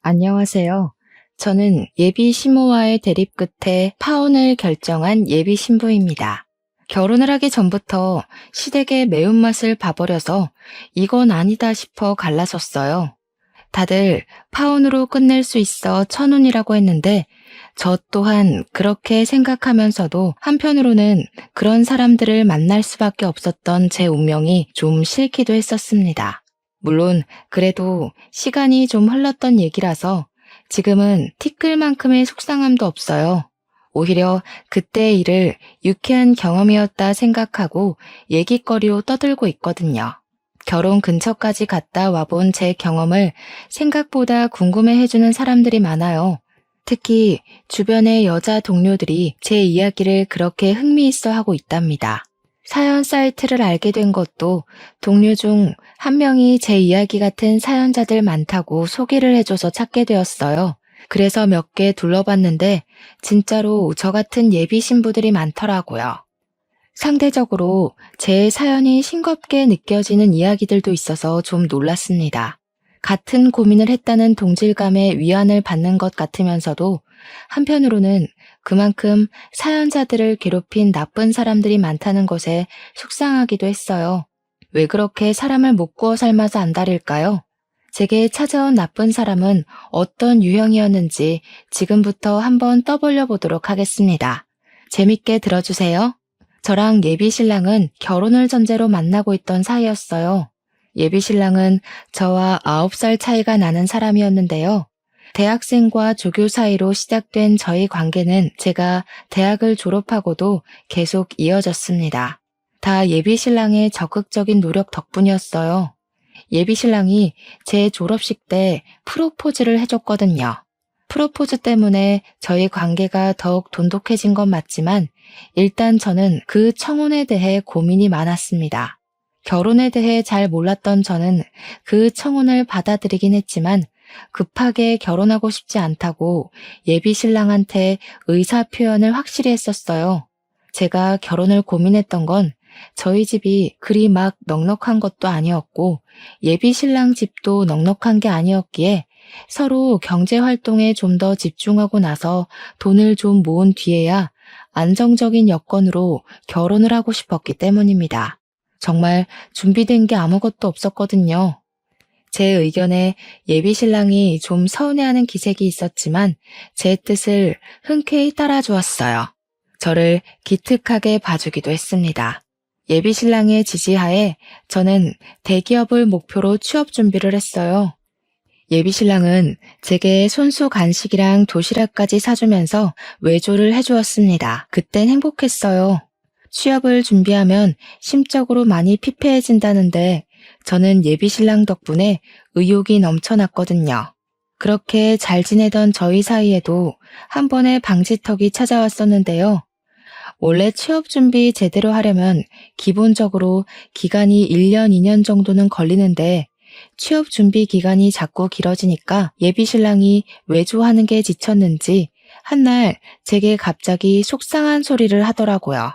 안녕하세요. 저는 예비 시모와의 대립 끝에 파혼을 결정한 예비 신부입니다. 결혼을 하기 전부터 시댁의 매운맛을 봐버려서 이건 아니다 싶어 갈라섰어요. 다들 파혼으로 끝낼 수 있어 천운이라고 했는데 저 또한 그렇게 생각하면서도 한편으로는 그런 사람들을 만날 수밖에 없었던 제 운명이 좀 싫기도 했었습니다. 물론 그래도 시간이 좀 흘렀던 얘기라서 지금은 티끌만큼의 속상함도 없어요. 오히려 그때의 일을 유쾌한 경험이었다 생각하고 얘기거리로 떠들고 있거든요. 결혼 근처까지 갔다 와본 제 경험을 생각보다 궁금해해주는 사람들이 많아요. 특히 주변의 여자 동료들이 제 이야기를 그렇게 흥미있어 하고 있답니다. 사연 사이트를 알게 된 것도 동료 중 한 명이 제 이야기 같은 사연자들 많다고 소개를 해줘서 찾게 되었어요. 그래서 몇 개 둘러봤는데 진짜로 저 같은 예비 신부들이 많더라고요. 상대적으로 제 사연이 싱겁게 느껴지는 이야기들도 있어서 좀 놀랐습니다. 같은 고민을 했다는 동질감에 위안을 받는 것 같으면서도 한편으로는 그만큼 사연자들을 괴롭힌 나쁜 사람들이 많다는 것에 속상하기도 했어요. 왜 그렇게 사람을 못 구워 삶아서 안달일까요? 제게 찾아온 나쁜 사람은 어떤 유형이었는지 지금부터 한번 떠벌려 보도록 하겠습니다. 재밌게 들어주세요. 저랑 예비 신랑은 결혼을 전제로 만나고 있던 사이였어요. 예비 신랑은 저와 9살 차이가 나는 사람이었는데요. 대학생과 조교 사이로 시작된 저희 관계는 제가 대학을 졸업하고도 계속 이어졌습니다. 다 예비 신랑의 적극적인 노력 덕분이었어요. 예비 신랑이 제 졸업식 때 프로포즈를 해줬거든요. 프로포즈 때문에 저희 관계가 더욱 돈독해진 건 맞지만 일단 저는 그 청혼에 대해 고민이 많았습니다. 결혼에 대해 잘 몰랐던 저는 그 청혼을 받아들이긴 했지만 급하게 결혼하고 싶지 않다고 예비 신랑한테 의사 표현을 확실히 했었어요. 제가 결혼을 고민했던 건 저희 집이 그리 막 넉넉한 것도 아니었고 예비 신랑 집도 넉넉한 게 아니었기에 서로 경제 활동에 좀 더 집중하고 나서 돈을 좀 모은 뒤에야 안정적인 여건으로 결혼을 하고 싶었기 때문입니다. 정말 준비된 게 아무것도 없었거든요. 제 의견에 예비 신랑이 좀 서운해하는 기색이 있었지만 제 뜻을 흔쾌히 따라주었어요. 저를 기특하게 봐주기도 했습니다. 예비 신랑의 지지하에 저는 대기업을 목표로 취업 준비를 했어요. 예비 신랑은 제게 손수 간식이랑 도시락까지 사주면서 외조를 해주었습니다. 그땐 행복했어요. 취업을 준비하면 심적으로 많이 피폐해진다는데 저는 예비 신랑 덕분에 의욕이 넘쳐났거든요. 그렇게 잘 지내던 저희 사이에도 한 번의 방지턱이 찾아왔었는데요. 원래 취업 준비 제대로 하려면 기본적으로 기간이 1년, 2년 정도는 걸리는데 취업 준비 기간이 자꾸 길어지니까 예비 신랑이 외조하는 게 지쳤는지 한날 제게 갑자기 속상한 소리를 하더라고요.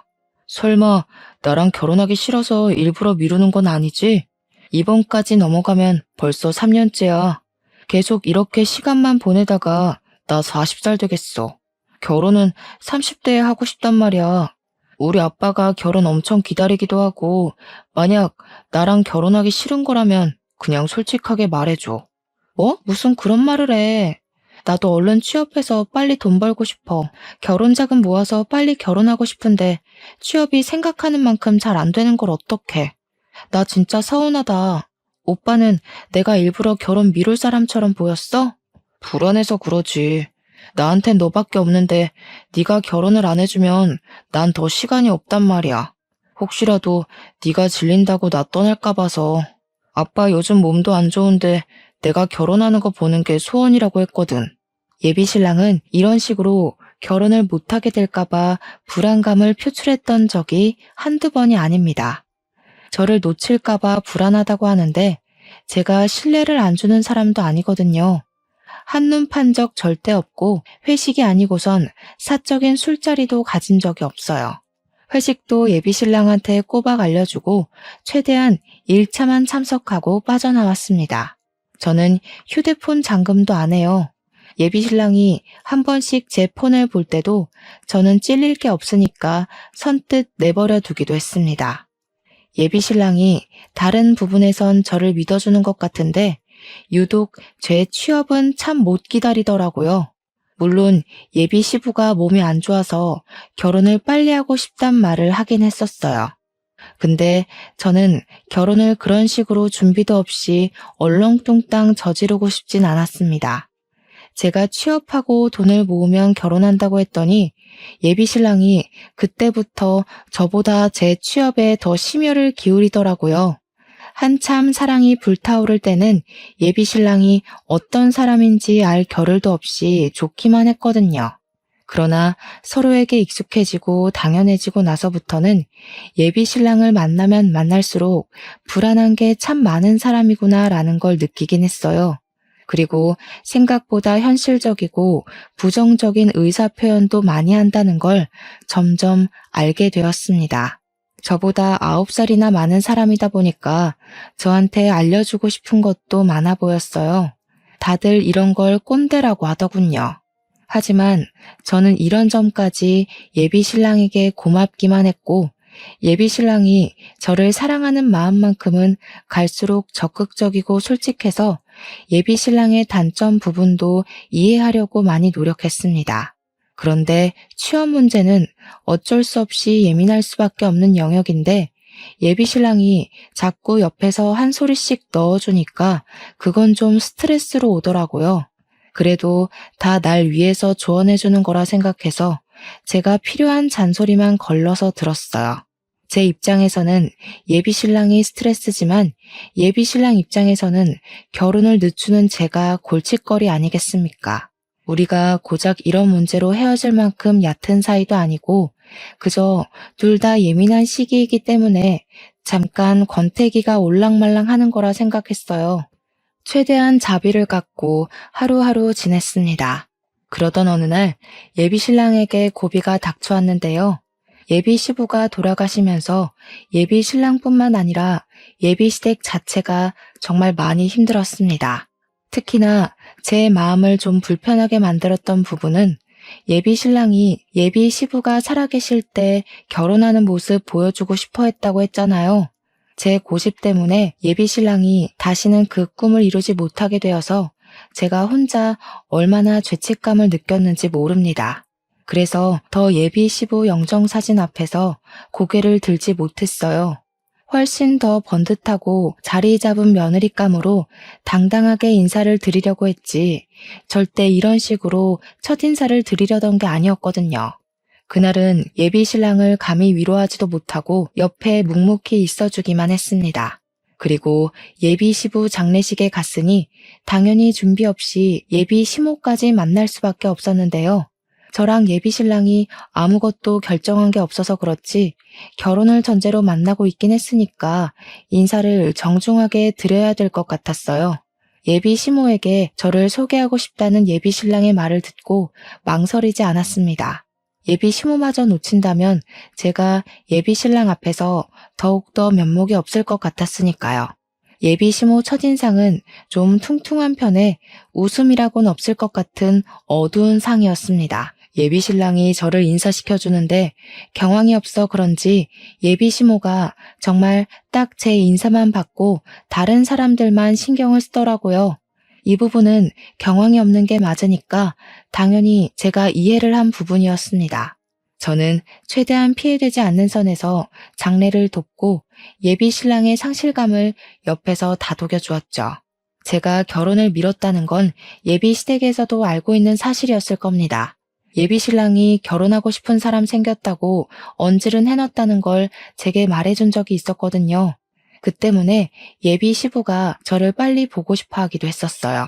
설마 나랑 결혼하기 싫어서 일부러 미루는 건 아니지? 이번까지 넘어가면 벌써 3년째야. 계속 이렇게 시간만 보내다가 나 40살 되겠어. 결혼은 30대에 하고 싶단 말이야. 우리 아빠가 결혼 엄청 기다리기도 하고 만약 나랑 결혼하기 싫은 거라면 그냥 솔직하게 말해줘. 무슨 그런 말을 해. 나도 얼른 취업해서 빨리 돈 벌고 싶어. 결혼 자금 모아서 빨리 결혼하고 싶은데 취업이 생각하는 만큼 잘 안 되는 걸 어떡해. 나 진짜 서운하다. 오빠는 내가 일부러 결혼 미룰 사람처럼 보였어? 불안해서 그러지. 나한텐 너밖에 없는데 네가 결혼을 안 해주면 난 더 시간이 없단 말이야. 혹시라도 네가 질린다고 나 떠날까 봐서. 아빠 요즘 몸도 안 좋은데 내가 결혼하는 거 보는 게 소원이라고 했거든. 예비 신랑은 이런 식으로 결혼을 못하게 될까봐 불안감을 표출했던 적이 한두 번이 아닙니다. 저를 놓칠까봐 불안하다고 하는데 제가 신뢰를 안 주는 사람도 아니거든요. 한눈 판 적 절대 없고 회식이 아니고선 사적인 술자리도 가진 적이 없어요. 회식도 예비 신랑한테 꼬박 알려주고 최대한 1차만 참석하고 빠져나왔습니다. 저는 휴대폰 잠금도 안 해요. 예비 신랑이 한 번씩 제 폰을 볼 때도 저는 찔릴 게 없으니까 선뜻 내버려 두기도 했습니다. 예비 신랑이 다른 부분에선 저를 믿어주는 것 같은데 유독 제 취업은 참 못 기다리더라고요. 물론 예비 시부가 몸이 안 좋아서 결혼을 빨리 하고 싶단 말을 하긴 했었어요. 근데 저는 결혼을 그런 식으로 준비도 없이 얼렁뚱땅 저지르고 싶진 않았습니다. 제가 취업하고 돈을 모으면 결혼한다고 했더니 예비 신랑이 그때부터 저보다 제 취업에 더 심혈을 기울이더라고요. 한참 사랑이 불타오를 때는 예비 신랑이 어떤 사람인지 알 겨를도 없이 좋기만 했거든요. 그러나 서로에게 익숙해지고 당연해지고 나서부터는 예비 신랑을 만나면 만날수록 불안한 게 참 많은 사람이구나라는 걸 느끼긴 했어요. 그리고 생각보다 현실적이고 부정적인 의사 표현도 많이 한다는 걸 점점 알게 되었습니다. 저보다 9살이나 많은 사람이다 보니까 저한테 알려주고 싶은 것도 많아 보였어요. 다들 이런 걸 꼰대라고 하더군요. 하지만 저는 이런 점까지 예비 신랑에게 고맙기만 했고 예비 신랑이 저를 사랑하는 마음만큼은 갈수록 적극적이고 솔직해서 예비 신랑의 단점 부분도 이해하려고 많이 노력했습니다. 그런데 취업 문제는 어쩔 수 없이 예민할 수밖에 없는 영역인데 예비 신랑이 자꾸 옆에서 한 소리씩 넣어주니까 그건 좀 스트레스로 오더라고요. 그래도 다 날 위해서 조언해주는 거라 생각해서 제가 필요한 잔소리만 걸러서 들었어요. 제 입장에서는 예비 신랑이 스트레스지만 예비 신랑 입장에서는 결혼을 늦추는 제가 골칫거리 아니겠습니까? 우리가 고작 이런 문제로 헤어질 만큼 얕은 사이도 아니고 그저 둘 다 예민한 시기이기 때문에 잠깐 권태기가 올랑말랑 하는 거라 생각했어요. 최대한 자비를 갖고 하루하루 지냈습니다. 그러던 어느 날 예비 신랑에게 고비가 닥쳐왔는데요. 예비 시부가 돌아가시면서 예비 신랑뿐만 아니라 예비 시댁 자체가 정말 많이 힘들었습니다. 특히나 제 마음을 좀 불편하게 만들었던 부분은 예비 신랑이 예비 시부가 살아계실 때 결혼하는 모습 보여주고 싶어 했다고 했잖아요. 제 고집 때문에 예비 신랑이 다시는 그 꿈을 이루지 못하게 되어서 제가 혼자 얼마나 죄책감을 느꼈는지 모릅니다. 그래서 더 예비 시부 영정사진 앞에서 고개를 들지 못했어요. 훨씬 더 번듯하고 자리 잡은 며느리감으로 당당하게 인사를 드리려고 했지 절대 이런 식으로 첫인사를 드리려던 게 아니었거든요. 그날은 예비 신랑을 감히 위로하지도 못하고 옆에 묵묵히 있어주기만 했습니다. 그리고 예비 시부 장례식에 갔으니 당연히 준비 없이 예비 시모까지 만날 수밖에 없었는데요. 저랑 예비 신랑이 아무것도 결정한 게 없어서 그렇지 결혼을 전제로 만나고 있긴 했으니까 인사를 정중하게 드려야 될 것 같았어요. 예비 시모에게 저를 소개하고 싶다는 예비 신랑의 말을 듣고 망설이지 않았습니다. 예비 시모마저 놓친다면 제가 예비 신랑 앞에서 더욱더 면목이 없을 것 같았으니까요. 예비 시모 첫인상은 좀 퉁퉁한 편에 웃음이라고는 없을 것 같은 어두운 상이었습니다. 예비 신랑이 저를 인사시켜주는데 경황이 없어 그런지 예비 시모가 정말 딱 제 인사만 받고 다른 사람들만 신경을 쓰더라고요. 이 부분은 경황이 없는 게 맞으니까 당연히 제가 이해를 한 부분이었습니다. 저는 최대한 피해되지 않는 선에서 장례를 돕고 예비 신랑의 상실감을 옆에서 다독여 주었죠. 제가 결혼을 미뤘다는 건 예비 시댁에서도 알고 있는 사실이었을 겁니다. 예비 신랑이 결혼하고 싶은 사람 생겼다고 언질은 해놨다는 걸 제게 말해준 적이 있었거든요. 그 때문에 예비 시부가 저를 빨리 보고 싶어 하기도 했었어요.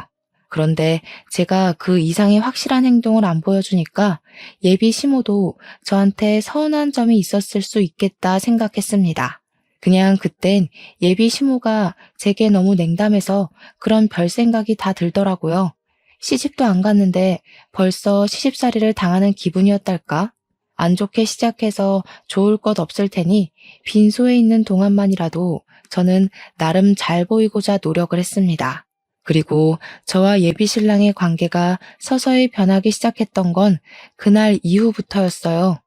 그런데 제가 그 이상의 확실한 행동을 안 보여주니까 예비 시모도 저한테 서운한 점이 있었을 수 있겠다 생각했습니다. 그냥 그땐 예비 시모가 제게 너무 냉담해서 그런 별 생각이 다 들더라고요. 시집도 안 갔는데 벌써 시집살이를 당하는 기분이었달까? 안 좋게 시작해서 좋을 것 없을 테니 빈소에 있는 동안만이라도 저는 나름 잘 보이고자 노력을 했습니다. 그리고 저와 예비 신랑의 관계가 서서히 변하기 시작했던 건 그날 이후부터였어요.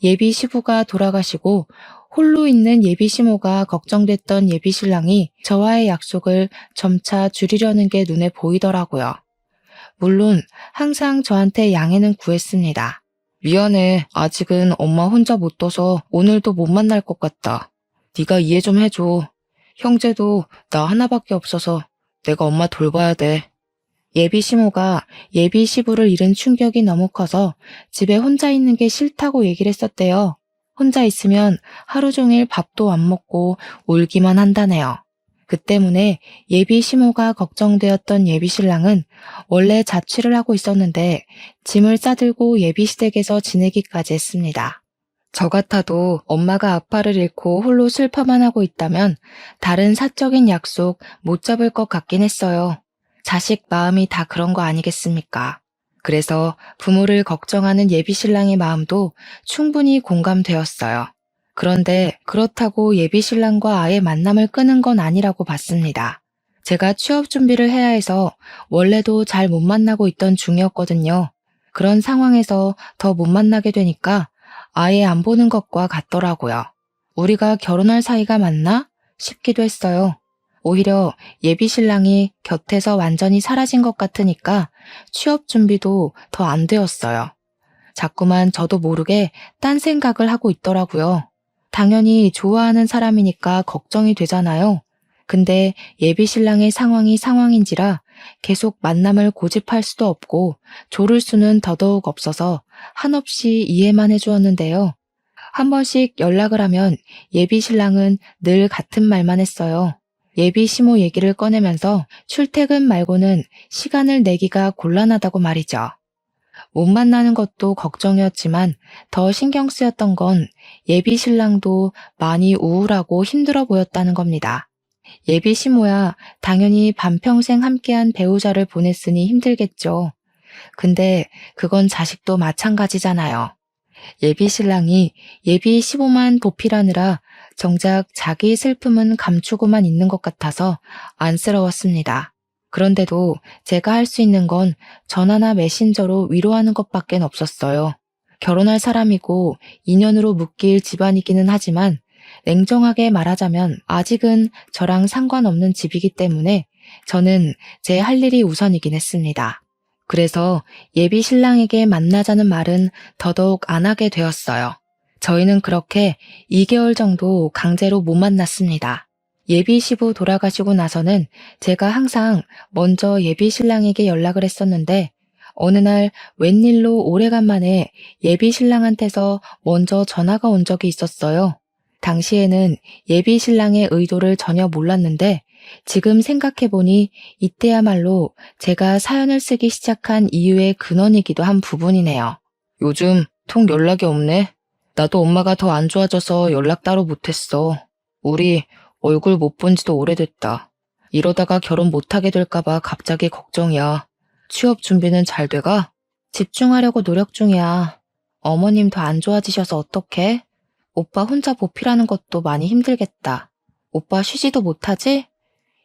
예비 시부가 돌아가시고 홀로 있는 예비 시모가 걱정됐던 예비 신랑이 저와의 약속을 점차 줄이려는 게 눈에 보이더라고요. 물론 항상 저한테 양해는 구했습니다. 미안해. 아직은 엄마 혼자 못 둬서 오늘도 못 만날 것 같다. 네가 이해 좀 해줘. 형제도 나 하나밖에 없어서 내가 엄마 돌봐야 돼. 예비 시모가 예비 시부를 잃은 충격이 너무 커서 집에 혼자 있는 게 싫다고 얘기를 했었대요. 혼자 있으면 하루 종일 밥도 안 먹고 울기만 한다네요. 그 때문에 예비 시모가 걱정되었던 예비 신랑은 원래 자취를 하고 있었는데 짐을 싸들고 예비 시댁에서 지내기까지 했습니다. 저 같아도 엄마가 아빠를 잃고 홀로 슬퍼만 하고 있다면 다른 사적인 약속 못 잡을 것 같긴 했어요. 자식 마음이 다 그런 거 아니겠습니까? 그래서 부모를 걱정하는 예비 신랑의 마음도 충분히 공감되었어요. 그런데 그렇다고 예비 신랑과 아예 만남을 끊은 건 아니라고 봤습니다. 제가 취업 준비를 해야 해서 원래도 잘 못 만나고 있던 중이었거든요. 그런 상황에서 더 못 만나게 되니까 아예 안 보는 것과 같더라고요. 우리가 결혼할 사이가 맞나? 싶기도 했어요. 오히려 예비 신랑이 곁에서 완전히 사라진 것 같으니까 취업 준비도 더 안 되었어요. 자꾸만 저도 모르게 딴 생각을 하고 있더라고요. 당연히 좋아하는 사람이니까 걱정이 되잖아요. 근데 예비 신랑의 상황이 상황인지라 계속 만남을 고집할 수도 없고 조를 수는 더더욱 없어서 한없이 이해만 해주었는데요. 한 번씩 연락을 하면 예비 신랑은 늘 같은 말만 했어요. 예비 시모 얘기를 꺼내면서 출퇴근 말고는 시간을 내기가 곤란하다고 말이죠. 못 만나는 것도 걱정이었지만 더 신경 쓰였던 건 예비 신랑도 많이 우울하고 힘들어 보였다는 겁니다. 예비 시모야 당연히 반평생 함께한 배우자를 보냈으니 힘들겠죠. 근데 그건 자식도 마찬가지잖아요. 예비 신랑이 예비 시모만 보필하느라 정작 자기 슬픔은 감추고만 있는 것 같아서 안쓰러웠습니다. 그런데도 제가 할 수 있는 건 전화나 메신저로 위로하는 것밖엔 없었어요. 결혼할 사람이고 인연으로 묶일 집안이기는 하지만 냉정하게 말하자면 아직은 저랑 상관없는 집이기 때문에 저는 제 할 일이 우선이긴 했습니다. 그래서 예비 신랑에게 만나자는 말은 더더욱 안 하게 되었어요. 저희는 그렇게 2개월 정도 강제로 못 만났습니다. 예비 시부 돌아가시고 나서는 제가 항상 먼저 예비 신랑에게 연락을 했었는데 어느 날 웬일로 오래간만에 예비 신랑한테서 먼저 전화가 온 적이 있었어요. 당시에는 예비 신랑의 의도를 전혀 몰랐는데 지금 생각해보니 이때야말로 제가 사연을 쓰기 시작한 이유의 근원이기도 한 부분이네요. 요즘 통 연락이 없네. 나도 엄마가 더 안 좋아져서 연락 따로 못했어. 우리 얼굴 못 본 지도 오래됐다. 이러다가 결혼 못하게 될까봐 갑자기 걱정이야. 취업 준비는 잘 돼가? 집중하려고 노력 중이야. 어머님 더 안 좋아지셔서 어떡해? 오빠 혼자 보필하는 것도 많이 힘들겠다. 오빠 쉬지도 못하지?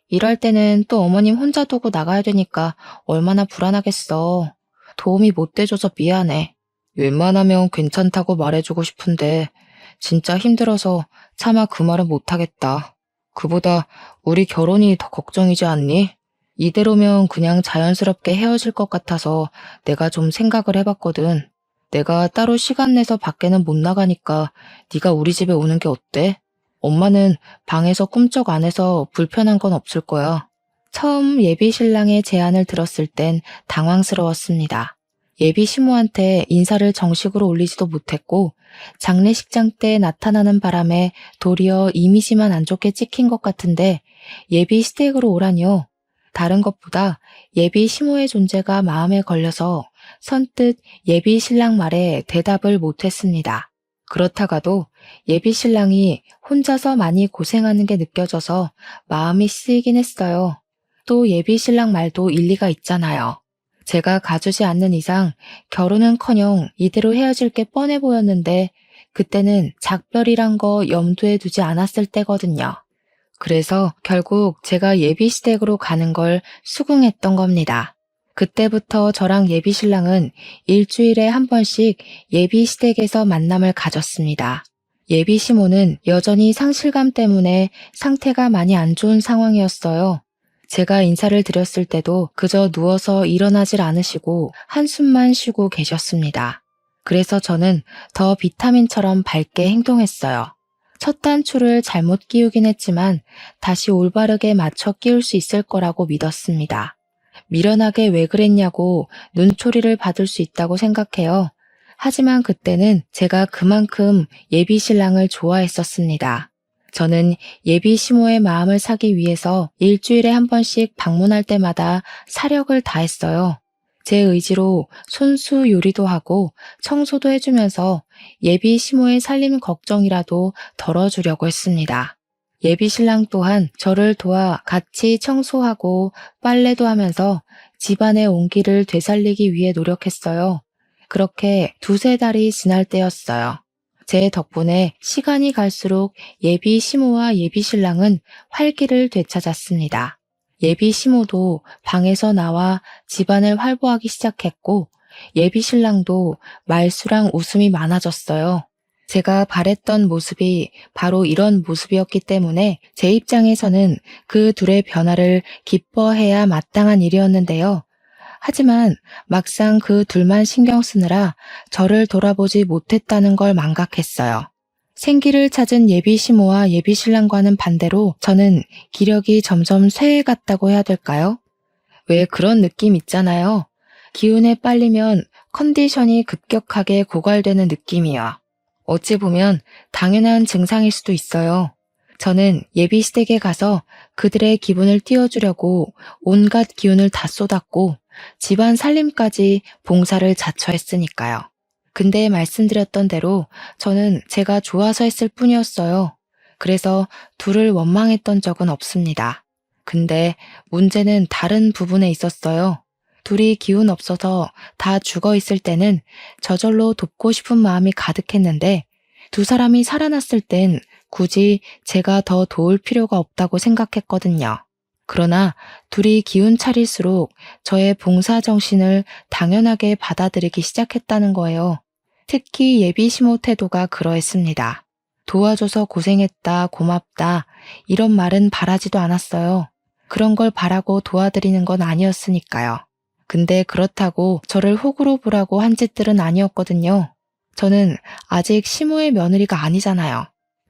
일할 때는 또 어머님 혼자 두고 나가야 되니까 얼마나 불안하겠어. 도움이 못 돼줘서 미안해. 웬만하면 괜찮다고 말해주고 싶은데 진짜 힘들어서 차마 그 말은 못하겠다. 그보다 우리 결혼이 더 걱정이지 않니? 이대로면 그냥 자연스럽게 헤어질 것 같아서 내가 좀 생각을 해봤거든. 내가 따로 시간 내서 밖에는 못 나가니까 네가 우리 집에 오는 게 어때? 엄마는 방에서 꿈쩍 안 해서 불편한 건 없을 거야. 처음 예비 신랑의 제안을 들었을 땐 당황스러웠습니다. 예비 시모한테 인사를 정식으로 올리지도 못했고 장례식장 때 나타나는 바람에 도리어 이미지만 안 좋게 찍힌 것 같은데 예비 시댁으로 오라니요. 다른 것보다 예비 시모의 존재가 마음에 걸려서 선뜻 예비 신랑 말에 대답을 못했습니다. 그렇다가도 예비 신랑이 혼자서 많이 고생하는 게 느껴져서 마음이 쓰이긴 했어요. 또 예비 신랑 말도 일리가 있잖아요. 제가 가주지 않는 이상 결혼은커녕 이대로 헤어질 게 뻔해 보였는데 그때는 작별이란 거 염두에 두지 않았을 때거든요. 그래서 결국 제가 예비시댁으로 가는 걸 수긍했던 겁니다. 그때부터 저랑 예비신랑은 일주일에 한 번씩 예비시댁에서 만남을 가졌습니다. 예비시모는 여전히 상실감 때문에 상태가 많이 안 좋은 상황이었어요. 제가 인사를 드렸을 때도 그저 누워서 일어나질 않으시고 한숨만 쉬고 계셨습니다. 그래서 저는 더 비타민처럼 밝게 행동했어요. 첫 단추를 잘못 끼우긴 했지만 다시 올바르게 맞춰 끼울 수 있을 거라고 믿었습니다. 미련하게 왜 그랬냐고 눈초리를 받을 수 있다고 생각해요. 하지만 그때는 제가 그만큼 예비신랑을 좋아했었습니다. 저는 예비시모의 마음을 사기 위해서 일주일에 한 번씩 방문할 때마다 사력을 다했어요. 제 의지로 손수 요리도 하고 청소도 해주면서 예비시모의 살림 걱정이라도 덜어주려고 했습니다. 예비신랑 또한 저를 도와 같이 청소하고 빨래도 하면서 집안의 온기를 되살리기 위해 노력했어요. 그렇게 두세 달이 지날 때였어요. 제 덕분에 시간이 갈수록 예비시모와 예비신랑은 활기를 되찾았습니다. 예비시모도 방에서 나와 집안을 활보하기 시작했고 예비신랑도 말수랑 웃음이 많아졌어요. 제가 바랬던 모습이 바로 이런 모습이었기 때문에 제 입장에서는 그 둘의 변화를 기뻐해야 마땅한 일이었는데요. 하지만 막상 그 둘만 신경 쓰느라 저를 돌아보지 못했다는 걸 망각했어요. 생기를 찾은 예비시모와 예비신랑과는 반대로 저는 기력이 점점 쇠해갔다고 해야 될까요? 왜 그런 느낌 있잖아요. 기운에 빨리면 컨디션이 급격하게 고갈되는 느낌이요. 어찌 보면 당연한 증상일 수도 있어요. 저는 예비시댁에 가서 그들의 기분을 띄워주려고 온갖 기운을 다 쏟았고 집안 살림까지 봉사를 자처했으니까요. 근데 말씀드렸던 대로 저는 제가 좋아서 했을 뿐이었어요. 그래서 둘을 원망했던 적은 없습니다. 근데 문제는 다른 부분에 있었어요. 둘이 기운 없어서 다 죽어 있을 때는 저절로 돕고 싶은 마음이 가득했는데 두 사람이 살아났을 땐 굳이 제가 더 도울 필요가 없다고 생각했거든요. 그러나 둘이 기운 차릴수록 저의 봉사 정신을 당연하게 받아들이기 시작했다는 거예요. 특히 예비시모 태도가 그러했습니다. 도와줘서 고생했다, 고맙다 이런 말은 바라지도 않았어요. 그런 걸 바라고 도와드리는 건 아니었으니까요. 근데 그렇다고 저를 호구로 보라고 한 짓들은 아니었거든요. 저는 아직 시모의 며느리가 아니잖아요.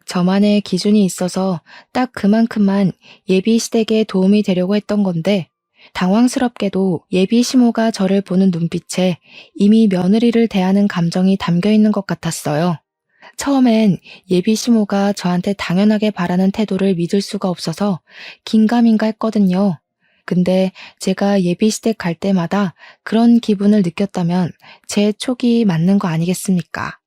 저만의 기준이 있어서 딱 그만큼만 예비시댁에 도움이 되려고 했던 건데 당황스럽게도 예비시모가 저를 보는 눈빛에 이미 며느리를 대하는 감정이 담겨 있는 것 같았어요. 처음엔 예비시모가 저한테 당연하게 바라는 태도를 믿을 수가 없어서 긴가민가 했거든요. 근데 제가 예비시댁 갈 때마다 그런 기분을 느꼈다면 제 촉이 맞는 거 아니겠습니까?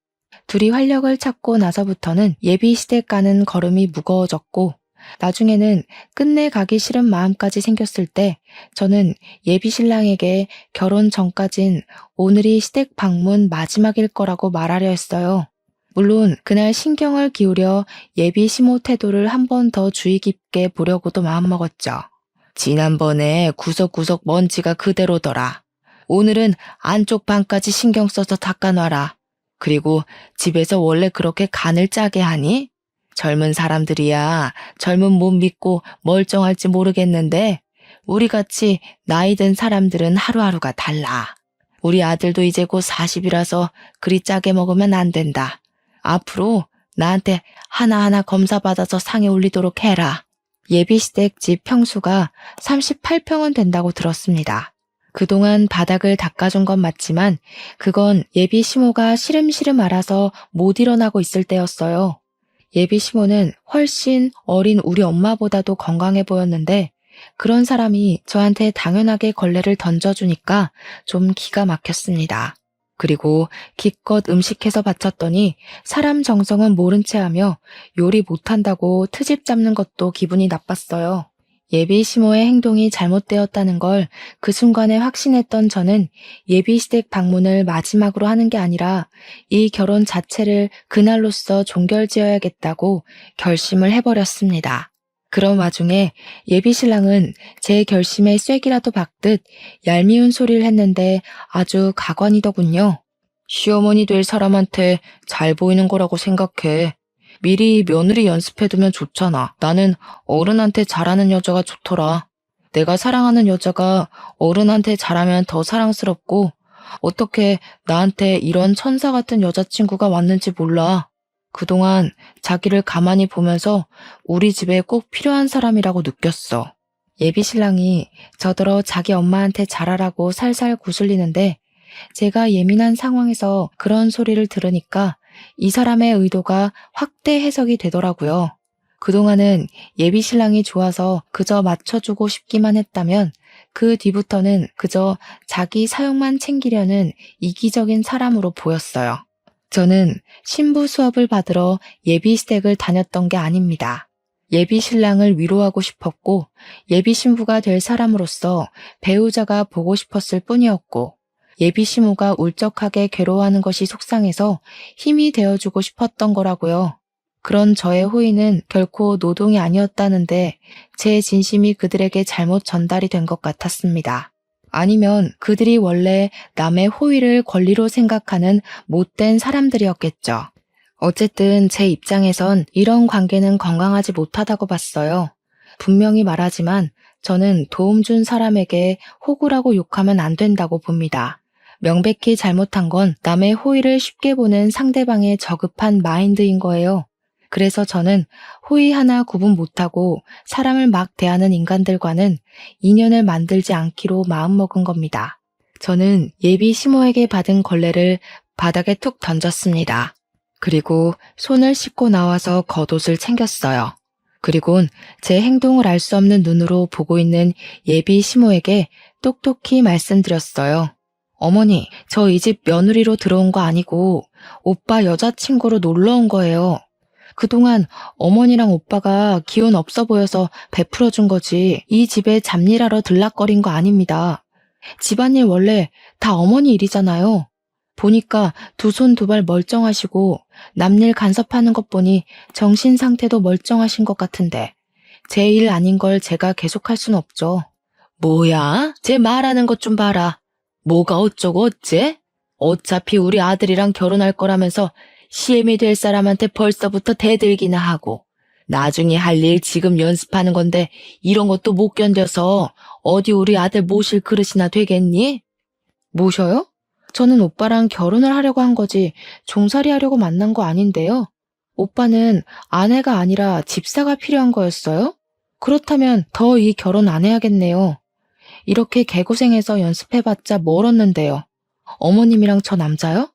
둘이 활력을 찾고 나서부터는 예비시댁 가는 걸음이 무거워졌고 나중에는 끝내 가기 싫은 마음까지 생겼을 때 저는 예비신랑에게 결혼 전까진 오늘이 시댁 방문 마지막일 거라고 말하려 했어요. 물론 그날 신경을 기울여 예비시모 태도를 한 번 더 주의 깊게 보려고도 마음먹었죠. 지난번에 구석구석 먼지가 그대로더라. 오늘은 안쪽 방까지 신경 써서 닦아놔라. 그리고 집에서 원래 그렇게 간을 짜게 하니? 젊은 사람들이야 젊은 몸 믿고 멀쩡할지 모르겠는데 우리같이 나이 든 사람들은 하루하루가 달라. 우리 아들도 이제 곧 40이라서 그리 짜게 먹으면 안 된다. 앞으로 나한테 하나하나 검사받아서 상에 올리도록 해라. 예비시댁 집 평수가 38평은 된다고 들었습니다. 그동안 바닥을 닦아준 건 맞지만 그건 예비시모가 시름시름 앓아서 못 일어나고 있을 때였어요. 예비시모는 훨씬 어린 우리 엄마보다도 건강해 보였는데 그런 사람이 저한테 당연하게 걸레를 던져주니까 좀 기가 막혔습니다. 그리고 기껏 음식해서 바쳤더니 사람 정성은 모른 채 하며 요리 못한다고 트집 잡는 것도 기분이 나빴어요. 예비시모의 행동이 잘못되었다는 걸 그 순간에 확신했던 저는 예비시댁 방문을 마지막으로 하는 게 아니라 이 결혼 자체를 그날로써 종결지어야겠다고 결심을 해버렸습니다. 그런 와중에 예비 신랑은 제 결심에 쐐기라도 박듯 얄미운 소리를 했는데 아주 가관이더군요. 시어머니 될 사람한테 잘 보이는 거라고 생각해. 미리 며느리 연습해두면 좋잖아. 나는 어른한테 잘하는 여자가 좋더라. 내가 사랑하는 여자가 어른한테 잘하면 더 사랑스럽고 어떻게 나한테 이런 천사 같은 여자친구가 왔는지 몰라. 그동안 자기를 가만히 보면서 우리 집에 꼭 필요한 사람이라고 느꼈어. 예비 신랑이 저더러 자기 엄마한테 잘하라고 살살 구슬리는데 제가 예민한 상황에서 그런 소리를 들으니까 이 사람의 의도가 확대 해석이 되더라고요. 그동안은 예비 신랑이 좋아서 그저 맞춰주고 싶기만 했다면 그 뒤부터는 그저 자기 사용만 챙기려는 이기적인 사람으로 보였어요. 저는 신부 수업을 받으러 예비 시댁을 다녔던 게 아닙니다. 예비 신랑을 위로하고 싶었고 예비 신부가 될 사람으로서 배우자가 보고 싶었을 뿐이었고 예비 시모가 울적하게 괴로워하는 것이 속상해서 힘이 되어주고 싶었던 거라고요. 그런 저의 호의는 결코 노동이 아니었다는데 제 진심이 그들에게 잘못 전달이 된 것 같았습니다. 아니면 그들이 원래 남의 호의를 권리로 생각하는 못된 사람들이었겠죠. 어쨌든 제 입장에선 이런 관계는 건강하지 못하다고 봤어요. 분명히 말하지만 저는 도움 준 사람에게 호구라고 욕하면 안 된다고 봅니다. 명백히 잘못한 건 남의 호의를 쉽게 보는 상대방의 저급한 마인드인 거예요. 그래서 저는 호의 하나 구분 못하고 사람을 막 대하는 인간들과는 인연을 만들지 않기로 마음먹은 겁니다. 저는 예비 시모에게 받은 걸레를 바닥에 툭 던졌습니다. 그리고 손을 씻고 나와서 겉옷을 챙겼어요. 그리곤 제 행동을 알 수 없는 눈으로 보고 있는 예비 시모에게 똑똑히 말씀드렸어요. 어머니, 저 이 집 며느리로 들어온 거 아니고 오빠 여자친구로 놀러 온 거예요. 그동안 어머니랑 오빠가 기운 없어 보여서 베풀어 준 거지 이 집에 잡일하러 들락거린 거 아닙니다. 집안일 원래 다 어머니 일이잖아요. 보니까 두 손 두 발 멀쩡하시고 남일 간섭하는 것 보니 정신 상태도 멀쩡하신 것 같은데 제 일 아닌 걸 제가 계속할 순 없죠. 뭐야? 제 말하는 것 좀 봐라. 뭐가 어쩌고 어째? 어차피 우리 아들이랑 결혼할 거라면서 시엠이 될 사람한테 벌써부터 대들기나 하고 나중에 할 일 지금 연습하는 건데 이런 것도 못 견뎌서 어디 우리 아들 모실 그릇이나 되겠니? 모셔요? 저는 오빠랑 결혼을 하려고 한 거지 종살이 하려고 만난 거 아닌데요. 오빠는 아내가 아니라 집사가 필요한 거였어요? 그렇다면 더 이 결혼 안 해야겠네요. 이렇게 개고생해서 연습해봤자 뭘 얻는데요. 어머님이랑 저 남자요?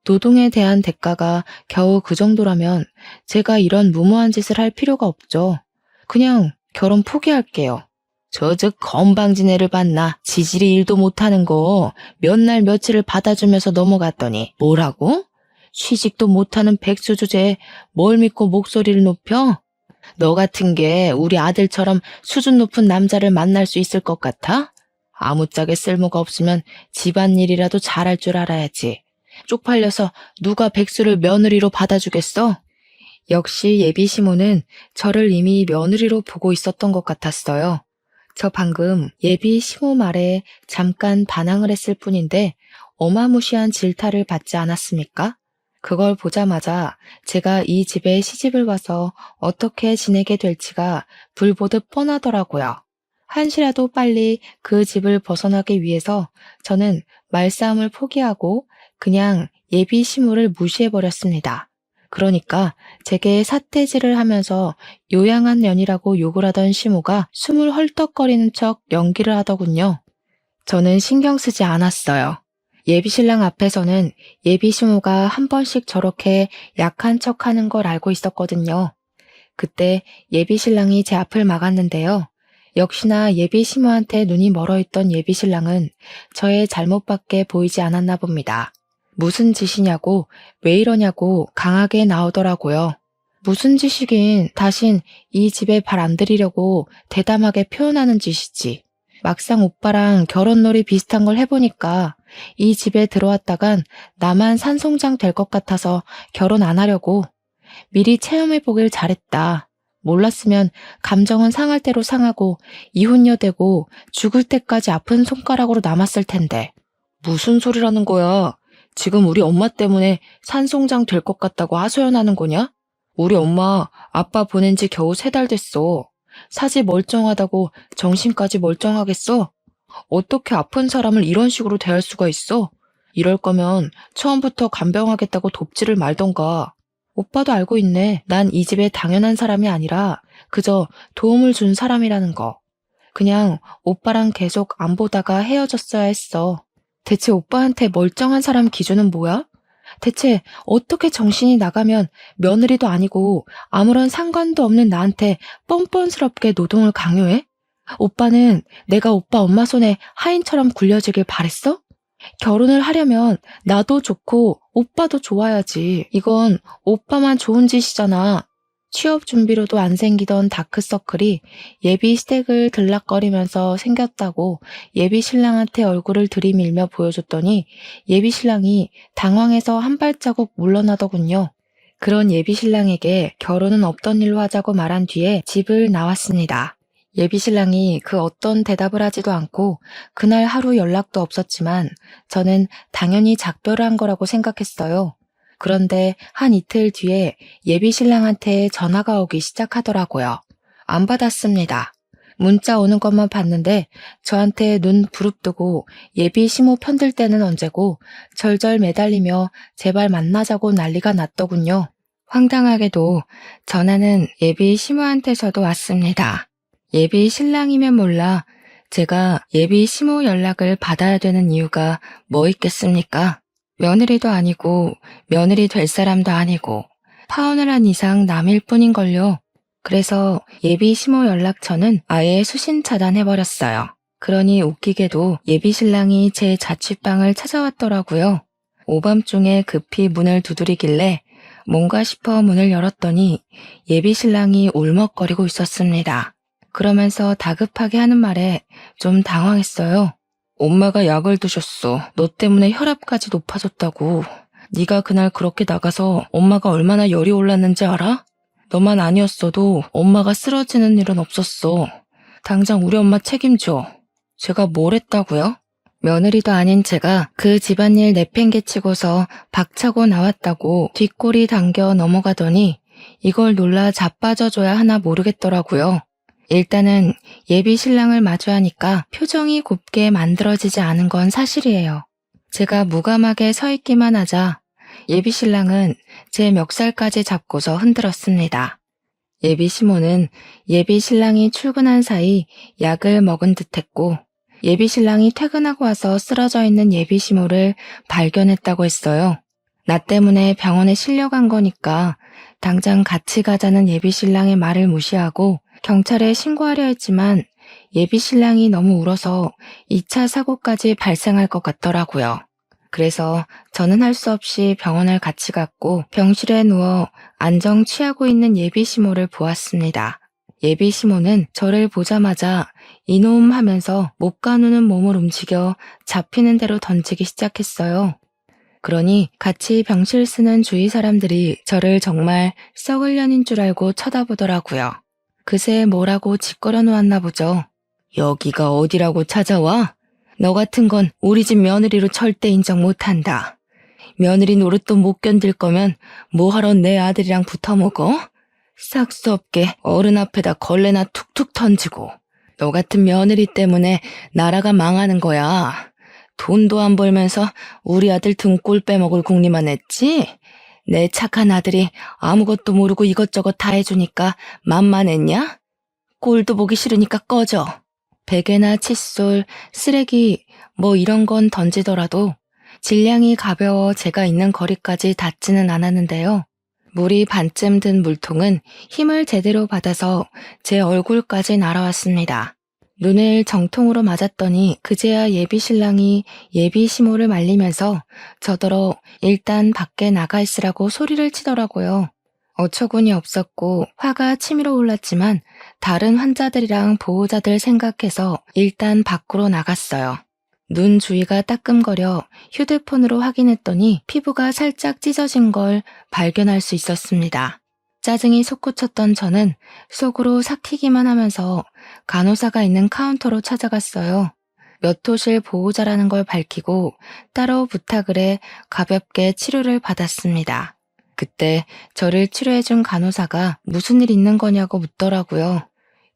노동에 대한 대가가 겨우 그 정도라면 제가 이런 무모한 짓을 할 필요가 없죠. 그냥 결혼 포기할게요. 저 건방진 애를 봤나? 지질이 일도 못하는 거 몇 날 며칠을 받아주면서 넘어갔더니 뭐라고? 취직도 못하는 백수 주제에 뭘 믿고 목소리를 높여? 너 같은 게 우리 아들처럼 수준 높은 남자를 만날 수 있을 것 같아? 아무짝에 쓸모가 없으면 집안일이라도 잘할 줄 알아야지. 쪽팔려서 누가 백수를 며느리로 받아주겠어? 역시 예비 시모는 저를 이미 며느리로 보고 있었던 것 같았어요. 저 방금 예비 시모 말에 잠깐 반항을 했을 뿐인데 어마무시한 질타를 받지 않았습니까? 그걸 보자마자 제가 이 집에 시집을 와서 어떻게 지내게 될지가 불보듯 뻔하더라고요. 한시라도 빨리 그 집을 벗어나기 위해서 저는 말싸움을 포기하고 그냥 예비 시모를 무시해버렸습니다. 그러니까 제게 삿대질을 하면서 요양한 년이라고 욕을 하던 시모가 숨을 헐떡거리는 척 연기를 하더군요. 저는 신경 쓰지 않았어요. 예비 신랑 앞에서는 예비 시모가 한 번씩 저렇게 약한 척하는 걸 알고 있었거든요. 그때 예비 신랑이 제 앞을 막았는데요. 역시나 예비 시모한테 눈이 멀어있던 예비 신랑은 저의 잘못밖에 보이지 않았나 봅니다. 무슨 짓이냐고, 왜 이러냐고 강하게 나오더라고요. 무슨 짓이긴 다신 이 집에 발 안 들이려고 대담하게 표현하는 짓이지. 막상 오빠랑 결혼놀이 비슷한 걸 해보니까 이 집에 들어왔다간 나만 산송장 될 것 같아서 결혼 안 하려고. 미리 체험해보길 잘했다. 몰랐으면 감정은 상할 대로 상하고 이혼녀 되고 죽을 때까지 아픈 손가락으로 남았을 텐데. 무슨 소리라는 거야? 지금 우리 엄마 때문에 산송장 될 것 같다고 하소연하는 거냐? 우리 엄마 아빠 보낸 지 겨우 3달 됐어. 사지 멀쩡하다고 정신까지 멀쩡하겠어? 어떻게 아픈 사람을 이런 식으로 대할 수가 있어? 이럴 거면 처음부터 간병하겠다고 돕지를 말던가. 오빠도 알고 있네. 난 이 집에 당연한 사람이 아니라 그저 도움을 준 사람이라는 거. 그냥 오빠랑 계속 안 보다가 헤어졌어야 했어. 대체 오빠한테 멀쩡한 사람 기준은 뭐야? 대체 어떻게 정신이 나가면 며느리도 아니고 아무런 상관도 없는 나한테 뻔뻔스럽게 노동을 강요해? 오빠는 내가 오빠 엄마 손에 하인처럼 굴려지길 바랬어? 결혼을 하려면 나도 좋고 오빠도 좋아야지. 이건 오빠만 좋은 짓이잖아. 취업 준비로도 안 생기던 다크서클이 예비 시댁을 들락거리면서 생겼다고 예비 신랑한테 얼굴을 들이밀며 보여줬더니 예비 신랑이 당황해서 한 발자국 물러나더군요. 그런 예비 신랑에게 결혼은 없던 일로 하자고 말한 뒤에 집을 나왔습니다. 예비 신랑이 그 어떤 대답을 하지도 않고 그날 하루 연락도 없었지만 저는 당연히 작별을 한 거라고 생각했어요. 그런데 한 이틀 뒤에 예비 신랑한테 전화가 오기 시작하더라고요. 안 받았습니다. 문자 오는 것만 봤는데 저한테 눈 부릅뜨고 예비 시모 편들 때는 언제고 절절 매달리며 제발 만나자고 난리가 났더군요. 황당하게도 전화는 예비 시모한테서도 왔습니다. 예비 신랑이면 몰라 제가 예비 시모 연락을 받아야 되는 이유가 뭐 있겠습니까? 며느리도 아니고 며느리 될 사람도 아니고 파혼을 한 이상 남일 뿐인걸요. 그래서 예비 시모 연락처는 아예 수신 차단해버렸어요. 그러니 웃기게도 예비 신랑이 제 자취방을 찾아왔더라고요. 오밤중에 급히 문을 두드리길래 뭔가 싶어 문을 열었더니 예비 신랑이 울먹거리고 있었습니다. 그러면서 다급하게 하는 말에 좀 당황했어요. 엄마가 약을 드셨어. 너 때문에 혈압까지 높아졌다고. 네가 그날 그렇게 나가서 엄마가 얼마나 열이 올랐는지 알아? 너만 아니었어도 엄마가 쓰러지는 일은 없었어. 당장 우리 엄마 책임져. 제가 뭘 했다고요? 며느리도 아닌 제가 그 집안일 내팽개치고서 박차고 나왔다고 뒷골이 당겨 넘어가더니 이걸 놀라 자빠져줘야 하나 모르겠더라고요. 일단은 예비 신랑을 마주하니까 표정이 곱게 만들어지지 않은 건 사실이에요. 제가 무감하게 서 있기만 하자 예비 신랑은 제 멱살까지 잡고서 흔들었습니다. 예비 시모는 예비 신랑이 출근한 사이 약을 먹은 듯했고 예비 신랑이 퇴근하고 와서 쓰러져 있는 예비 시모를 발견했다고 했어요. 나 때문에 병원에 실려간 거니까 당장 같이 가자는 예비 신랑의 말을 무시하고 경찰에 신고하려 했지만 예비 신랑이 너무 울어서 2차 사고까지 발생할 것 같더라고요. 그래서 저는 할 수 없이 병원을 같이 갔고 병실에 누워 안정 취하고 있는 예비 시모를 보았습니다. 예비 시모는 저를 보자마자 이놈 하면서 못 가누는 몸을 움직여 잡히는 대로 던지기 시작했어요. 그러니 같이 병실 쓰는 주위 사람들이 저를 정말 썩을 년인 줄 알고 쳐다보더라고요. 그새 뭐라고 짓거려 놓았나 보죠. 여기가 어디라고 찾아와? 너 같은 건 우리 집 며느리로 절대 인정 못한다. 며느리 노릇도 못 견딜 거면 뭐하러 내 아들이랑 붙어먹어? 싹 수 없게 어른 앞에다 걸레나 툭툭 던지고. 너 같은 며느리 때문에 나라가 망하는 거야. 돈도 안 벌면서 우리 아들 등골 빼먹을 궁리만 했지? 내 착한 아들이 아무것도 모르고 이것저것 다 해주니까 만만했냐? 꼴도 보기 싫으니까 꺼져. 베개나 칫솔, 쓰레기 뭐 이런 건 던지더라도 질량이 가벼워 제가 있는 거리까지 닿지는 않았는데요. 물이 반쯤 든 물통은 힘을 제대로 받아서 제 얼굴까지 날아왔습니다. 눈을 정통으로 맞았더니 그제야 예비 신랑이 예비 시모를 말리면서 저더러 일단 밖에 나가 있으라고 소리를 치더라고요. 어처구니 없었고 화가 치밀어 올랐지만 다른 환자들이랑 보호자들 생각해서 일단 밖으로 나갔어요. 눈 주위가 따끔거려 휴대폰으로 확인했더니 피부가 살짝 찢어진 걸 발견할 수 있었습니다. 짜증이 솟구쳤던 저는 속으로 삭히기만 하면서 간호사가 있는 카운터로 찾아갔어요. 몇 호실 보호자라는 걸 밝히고 따로 부탁을 해 가볍게 치료를 받았습니다. 그때 저를 치료해준 간호사가 무슨 일 있는 거냐고 묻더라고요.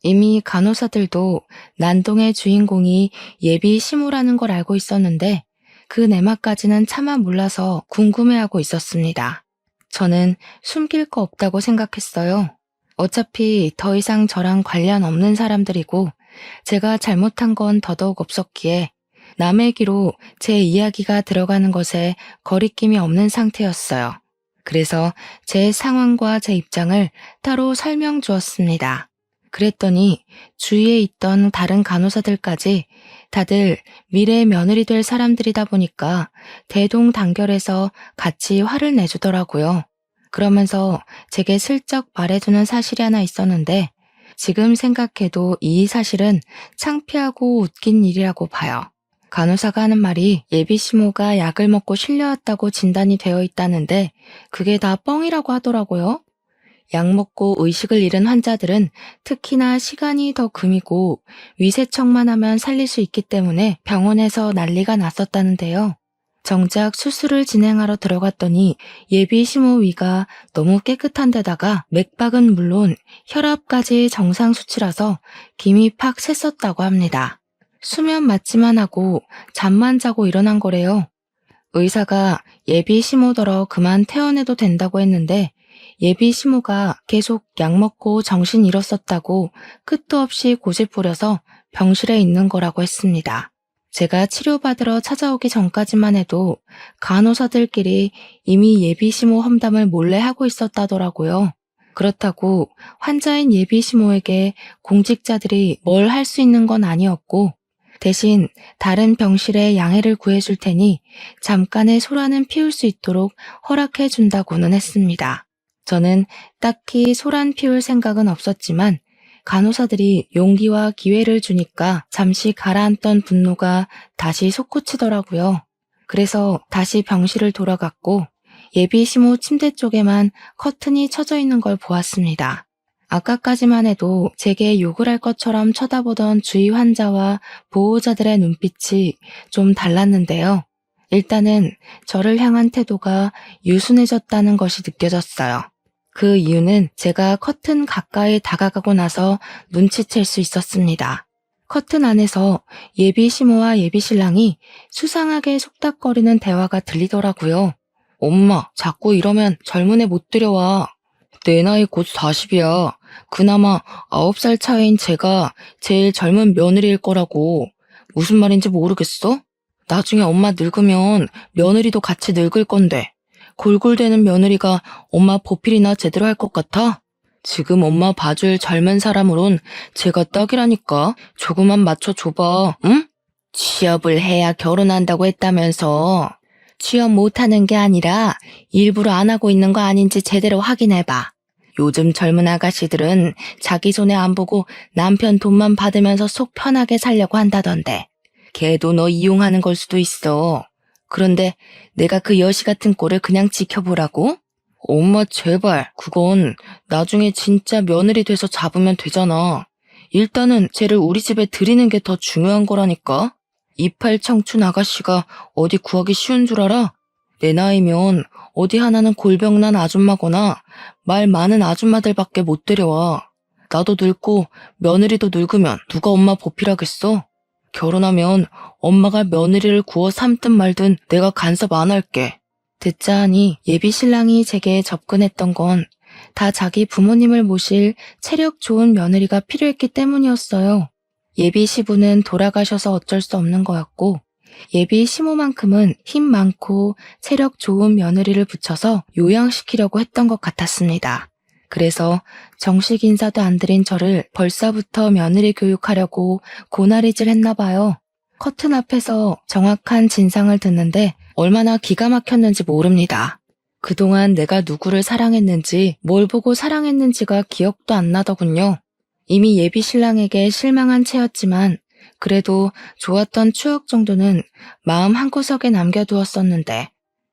이미 간호사들도 난동의 주인공이 예비 시모라는 걸 알고 있었는데 그 내막까지는 차마 몰라서 궁금해하고 있었습니다. 저는 숨길 거 없다고 생각했어요. 어차피 더 이상 저랑 관련 없는 사람들이고 제가 잘못한 건 더더욱 없었기에 남의 귀로 제 이야기가 들어가는 것에 거리낌이 없는 상태였어요. 그래서 제 상황과 제 입장을 따로 설명 주었습니다. 그랬더니 주위에 있던 다른 간호사들까지 다들 미래 며느리 될 사람들이다 보니까 대동단결해서 같이 화를 내주더라고요. 그러면서 제게 슬쩍 말해주는 사실이 하나 있었는데 지금 생각해도 이 사실은 창피하고 웃긴 일이라고 봐요. 간호사가 하는 말이 예비시모가 약을 먹고 실려왔다고 진단이 되어 있다는데 그게 다 뻥이라고 하더라고요. 약 먹고 의식을 잃은 환자들은 특히나 시간이 더 금이고 위세척만 하면 살릴 수 있기 때문에 병원에서 난리가 났었다는데요. 정작 수술을 진행하러 들어갔더니 예비 시모 위가 너무 깨끗한 데다가 맥박은 물론 혈압까지 정상 수치라서 김이 팍 샜었다고 합니다. 수면 마취만 하고 잠만 자고 일어난 거래요. 의사가 예비 시모더러 그만 퇴원해도 된다고 했는데 예비 시모가 계속 약 먹고 정신 잃었었다고 끝도 없이 고집 부려서 병실에 있는 거라고 했습니다. 제가 치료받으러 찾아오기 전까지만 해도 간호사들끼리 이미 예비 시모 험담을 몰래 하고 있었다더라고요. 그렇다고 환자인 예비 시모에게 공직자들이 뭘 할 수 있는 건 아니었고 대신 다른 병실에 양해를 구해줄 테니 잠깐의 소란은 피울 수 있도록 허락해 준다고는 했습니다. 저는 딱히 소란 피울 생각은 없었지만 간호사들이 용기와 기회를 주니까 잠시 가라앉던 분노가 다시 솟구치더라고요. 그래서 다시 병실을 돌아갔고 예비 시모 침대 쪽에만 커튼이 쳐져 있는 걸 보았습니다. 아까까지만 해도 제게 욕을 할 것처럼 쳐다보던 주위 환자와 보호자들의 눈빛이 좀 달랐는데요. 일단은 저를 향한 태도가 유순해졌다는 것이 느껴졌어요. 그 이유는 제가 커튼 가까이 다가가고 나서 눈치챌 수 있었습니다. 커튼 안에서 예비 시모와 예비 신랑이 수상하게 속닥거리는 대화가 들리더라고요. 엄마, 자꾸 이러면 젊은 애 못 들여와. 내 나이 곧 40이야. 그나마 9살 차이인 제가 제일 젊은 며느리일 거라고. 무슨 말인지 모르겠어? 나중에 엄마 늙으면 며느리도 같이 늙을 건데. 골골대는 며느리가 엄마 보필이나 제대로 할 것 같아? 지금 엄마 봐줄 젊은 사람으론 제가 딱이라니까. 조금만 맞춰줘봐, 응? 취업을 해야 결혼한다고 했다면서. 취업 못하는 게 아니라 일부러 안 하고 있는 거 아닌지 제대로 확인해봐. 요즘 젊은 아가씨들은 자기 손에 안 보고 남편 돈만 받으면서 속 편하게 살려고 한다던데. 걔도 너 이용하는 걸 수도 있어. 그런데 내가 그 여시 같은 꼴을 그냥 지켜보라고? 엄마 제발, 그건 나중에 진짜 며느리 돼서 잡으면 되잖아. 일단은 쟤를 우리 집에 들이는 게 더 중요한 거라니까. 이팔 청춘 아가씨가 어디 구하기 쉬운 줄 알아? 내 나이면 어디 하나는 골병난 아줌마거나 말 많은 아줌마들밖에 못 데려와. 나도 늙고 며느리도 늙으면 누가 엄마 보필하겠어? 결혼하면 엄마가 며느리를 구워 삼든 말든 내가 간섭 안 할게. 듣자 하니 예비 신랑이 제게 접근했던 건 다 자기 부모님을 모실 체력 좋은 며느리가 필요했기 때문이었어요. 예비 시부는 돌아가셔서 어쩔 수 없는 거였고 예비 시모만큼은 힘 많고 체력 좋은 며느리를 붙여서 요양시키려고 했던 것 같았습니다. 그래서 정식 인사도 안 드린 저를 벌써부터 며느리 교육하려고 고나리질 했나 봐요. 커튼 앞에서 정확한 진상을 듣는데 얼마나 기가 막혔는지 모릅니다. 그동안 내가 누구를 사랑했는지 뭘 보고 사랑했는지가 기억도 안 나더군요. 이미 예비 신랑에게 실망한 채였지만 그래도 좋았던 추억 정도는 마음 한구석에 남겨두었었는데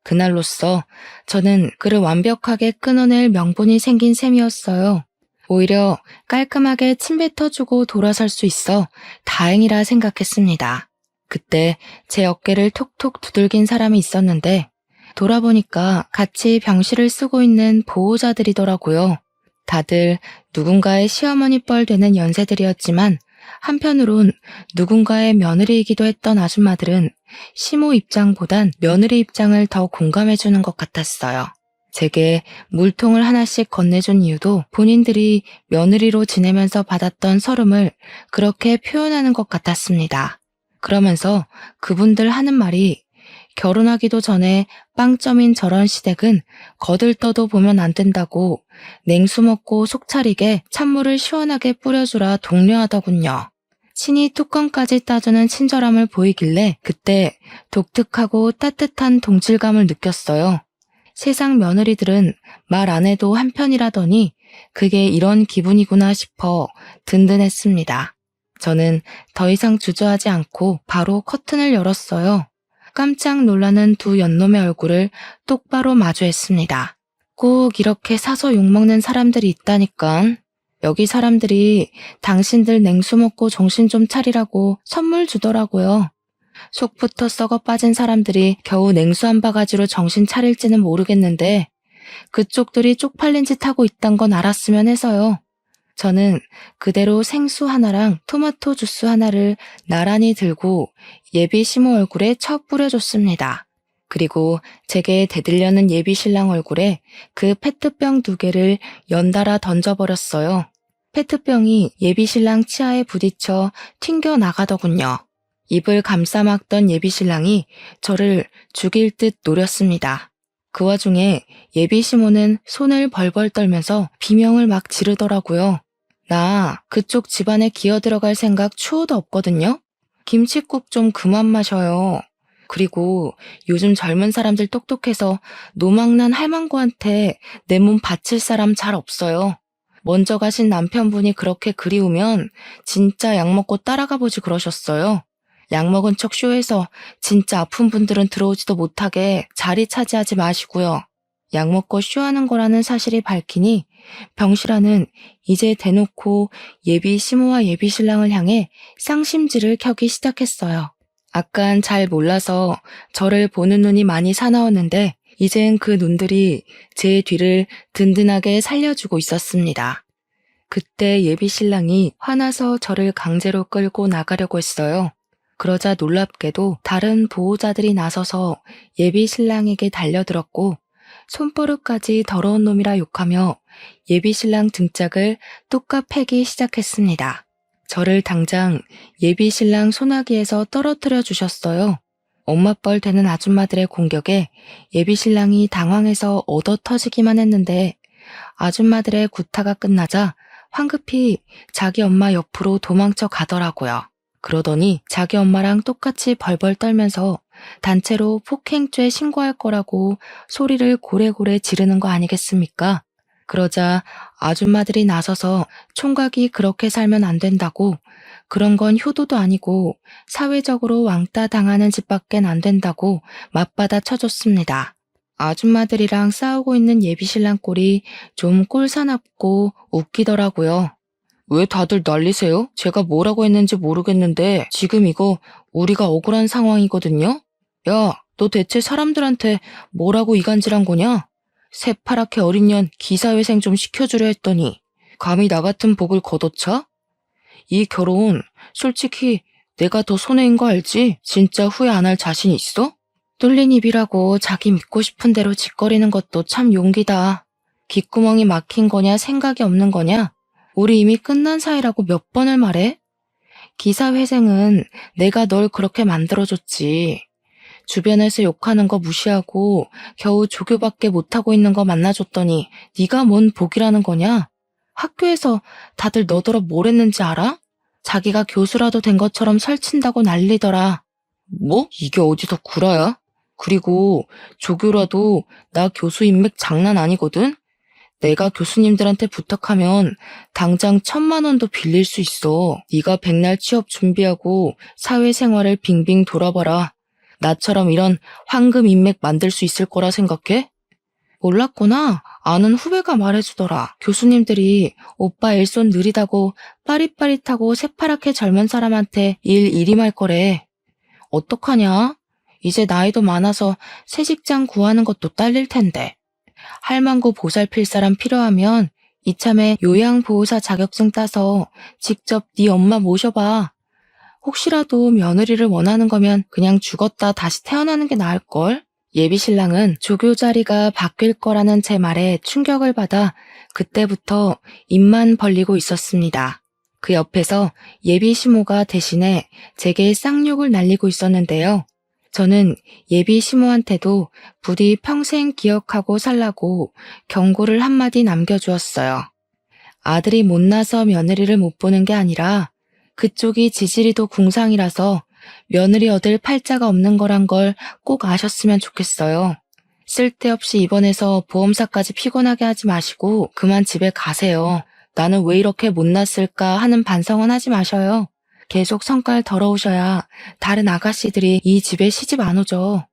그날로써 저는 그를 완벽하게 끊어낼 명분이 생긴 셈이었어요. 오히려 깔끔하게 침 뱉어주고 돌아설 수 있어 다행이라 생각했습니다. 그때 제 어깨를 톡톡 두들긴 사람이 있었는데 돌아보니까 같이 병실을 쓰고 있는 보호자들이더라고요. 다들 누군가의 시어머니 뻘 되는 연세들이었지만 한편으론 누군가의 며느리이기도 했던 아줌마들은 시모 입장보단 며느리 입장을 더 공감해주는 것 같았어요. 제게 물통을 하나씩 건네준 이유도 본인들이 며느리로 지내면서 받았던 서름을 그렇게 표현하는 것 같았습니다. 그러면서 그분들 하는 말이 결혼하기도 전에 빵점인 저런 시댁은 거들떠도 보면 안 된다고 냉수 먹고 속 차리게 찬물을 시원하게 뿌려주라 독려하더군요. 친히 뚜껑까지 따주는 친절함을 보이길래 그때 독특하고 따뜻한 동질감을 느꼈어요. 세상 며느리들은 말 안 해도 한편이라더니 그게 이런 기분이구나 싶어 든든했습니다. 저는 더 이상 주저하지 않고 바로 커튼을 열었어요. 깜짝 놀라는 두 연놈의 얼굴을 똑바로 마주했습니다. 꼭 이렇게 사서 욕먹는 사람들이 있다니깐. 여기 사람들이 당신들 냉수 먹고 정신 좀 차리라고 선물 주더라고요. 속부터 썩어 빠진 사람들이 겨우 냉수 한 바가지로 정신 차릴지는 모르겠는데 그쪽들이 쪽팔린 짓 하고 있단 건 알았으면 해서요. 저는 그대로 생수 하나랑 토마토 주스 하나를 나란히 들고 예비 시모 얼굴에 쳐 뿌려줬습니다. 그리고 제게 대들려는 예비 신랑 얼굴에 그 페트병 2개를 연달아 던져버렸어요. 페트병이 예비 신랑 치아에 부딪혀 튕겨 나가더군요. 입을 감싸막던 예비 신랑이 저를 죽일 듯 노렸습니다. 그 와중에 예비 시모는 손을 벌벌 떨면서 비명을 막 지르더라고요. 나 그쪽 집안에 기어들어갈 생각 추호도 없거든요. 김칫국 좀 그만 마셔요. 그리고 요즘 젊은 사람들 똑똑해서 노망난 할망구한테 내 몸 바칠 사람 잘 없어요. 먼저 가신 남편분이 그렇게 그리우면 진짜 약 먹고 따라가 보지 그러셨어요. 약 먹은 척 쇼해서 진짜 아픈 분들은 들어오지도 못하게 자리 차지하지 마시고요. 약 먹고 쇼하는 거라는 사실이 밝히니 병실안은 이제 대놓고 예비 시모와 예비 신랑을 향해 쌍심지를 켜기 시작했어요. 아깐 잘 몰라서 저를 보는 눈이 많이 사나웠는데 이젠 그 눈들이 제 뒤를 든든하게 살려주고 있었습니다. 그때 예비 신랑이 화나서 저를 강제로 끌고 나가려고 했어요. 그러자 놀랍게도 다른 보호자들이 나서서 예비 신랑에게 달려들었고 손버릇까지 더러운 놈이라 욕하며 예비 신랑 등짝을 뚝갑 패기 시작했습니다. 저를 당장 예비 신랑 소나기에서 떨어뜨려 주셨어요. 엄마뻘 되는 아줌마들의 공격에 예비 신랑이 당황해서 얻어 터지기만 했는데 아줌마들의 구타가 끝나자 황급히 자기 엄마 옆으로 도망쳐 가더라고요. 그러더니 자기 엄마랑 똑같이 벌벌 떨면서 단체로 폭행죄 신고할 거라고 소리를 고래고래 지르는 거 아니겠습니까? 그러자 아줌마들이 나서서 총각이 그렇게 살면 안 된다고, 그런 건 효도도 아니고 사회적으로 왕따 당하는 집밖엔 안 된다고 맞받아 쳐줬습니다. 아줌마들이랑 싸우고 있는 예비신랑 꼴이 좀 꼴사납고 웃기더라고요. 왜 다들 난리세요? 제가 뭐라고 했는지 모르겠는데 지금 이거 우리가 억울한 상황이거든요? 야, 너 대체 사람들한테 뭐라고 이간질한 거냐? 새파랗게 어린 년 기사회생 좀 시켜주려 했더니 감히 나 같은 복을 걷어차? 이 결혼 솔직히 내가 더 손해인 거 알지? 진짜 후회 안 할 자신 있어? 뚫린 입이라고 자기 믿고 싶은 대로 짓거리는 것도 참 용기다. 귓구멍이 막힌 거냐 생각이 없는 거냐? 우리 이미 끝난 사이라고 몇 번을 말해? 기사회생은 내가 널 그렇게 만들어줬지. 주변에서 욕하는 거 무시하고 겨우 조교밖에 못하고 있는 거 만나줬더니 네가 뭔 복이라는 거냐? 학교에서 다들 너더러 뭘 했는지 알아? 자기가 교수라도 된 것처럼 설친다고 난리더라. 뭐? 이게 어디서 구라야? 그리고 조교라도 나 교수 인맥 장난 아니거든? 내가 교수님들한테 부탁하면 당장 1,000만 원도 빌릴 수 있어. 네가 백날 취업 준비하고 사회생활을 빙빙 돌아봐라. 나처럼 이런 황금 인맥 만들 수 있을 거라 생각해? 몰랐구나. 아는 후배가 말해주더라. 교수님들이 오빠 일손 느리다고 빠릿빠릿하고 새파랗게 젊은 사람한테 일 일임할 거래. 어떡하냐? 이제 나이도 많아서 새 직장 구하는 것도 딸릴 텐데. 할망구 보살필 사람 필요하면 이참에 요양보호사 자격증 따서 직접 네 엄마 모셔봐. 혹시라도 며느리를 원하는 거면 그냥 죽었다 다시 태어나는 게 나을걸? 예비신랑은 조교 자리가 바뀔 거라는 제 말에 충격을 받아 그때부터 입만 벌리고 있었습니다. 그 옆에서 예비시모가 대신에 제게 쌍욕을 날리고 있었는데요. 저는 예비시모한테도 부디 평생 기억하고 살라고 경고를 한마디 남겨주었어요. 아들이 못나서 며느리를 못 보는 게 아니라 그쪽이 지지리도 궁상이라서 며느리 얻을 팔자가 없는 거란 걸 꼭 아셨으면 좋겠어요. 쓸데없이 입원해서 보험사까지 피곤하게 하지 마시고 그만 집에 가세요. 나는 왜 이렇게 못났을까 하는 반성은 하지 마셔요. 계속 성깔 더러우셔야 다른 아가씨들이 이 집에 시집 안 오죠.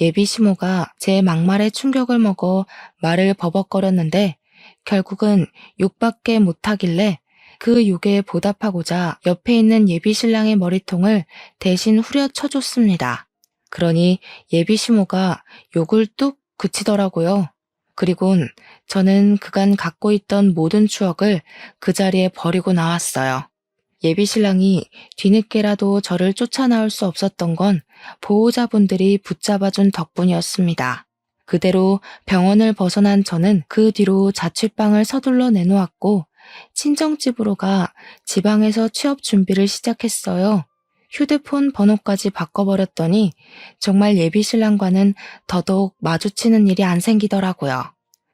예비 시모가 제 막말에 충격을 먹어 말을 버벅거렸는데 결국은 욕밖에 못하길래 그 욕에 보답하고자 옆에 있는 예비 신랑의 머리통을 대신 후려쳐줬습니다. 그러니 예비 시모가 욕을 뚝 그치더라고요. 그리곤 저는 그간 갖고 있던 모든 추억을 그 자리에 버리고 나왔어요. 예비 신랑이 뒤늦게라도 저를 쫓아나올 수 없었던 건 보호자분들이 붙잡아준 덕분이었습니다. 그대로 병원을 벗어난 저는 그 뒤로 자취방을 서둘러 내놓았고 친정집으로 가 지방에서 취업 준비를 시작했어요. 휴대폰 번호까지 바꿔버렸더니 정말 예비신랑과는 더더욱 마주치는 일이 안 생기더라고요.